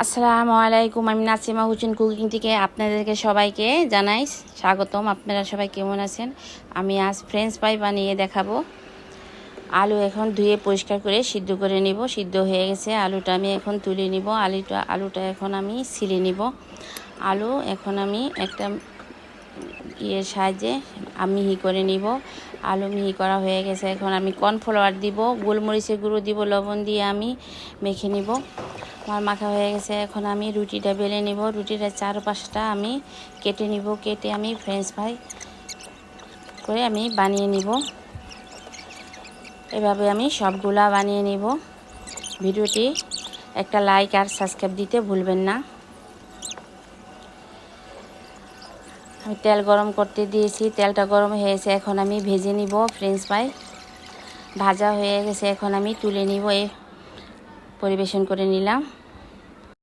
আসসালামু আলাইকুম। আমি নাসিমা হুসেন কুকিং থেকে আপনাদেরকে সবাইকে জানাই স্বাগতম। আপনারা সবাই কেমন আছেন? আমি আজ ফ্রেঞ্চ ফ্রাই বানিয়ে দেখাবো। আলু এখন ধুয়ে পরিষ্কার করে সিদ্ধ করে নিব। সিদ্ধ হয়ে গেছে, আলুটা আমি এখন তুলে নিব। আলুটা এখন আমি ছিলে নিব। আলু এখন আমি একটা সাহায্যে মিহি করে নিব। আলু মিহি করা হয়ে গেছে, এখন আমি কর্নফ্লাওয়ার দিব, গোলমরিচের গুঁড়ো দিব, লবণ দিয়ে আমি মেখে নিব। আমার মাখা হয়ে গেছে, এখন আমি রুটিটা বেলে নিব। রুটিটা 4-5টা আমি কেটে নিব। কেটে আমি ফ্রেঞ্চ ফ্রাই করে আমি বানিয়ে নিব। এভাবে আমি সবগুলা বানিয়ে নিব। ভিডিওটি একটা লাইক আর সাবস্ক্রাইব দিতে ভুলবেন না। আমি তেল গরম করতে দিয়েছি, তেলটা গরম হয়েছে, এখন আমি ভেজে নিব ফ্রেঞ্চ ফ্রাই। ভাজা হয়ে গেছে, এখন আমি তুলে নিব, পরিবেশন করে নিলাম।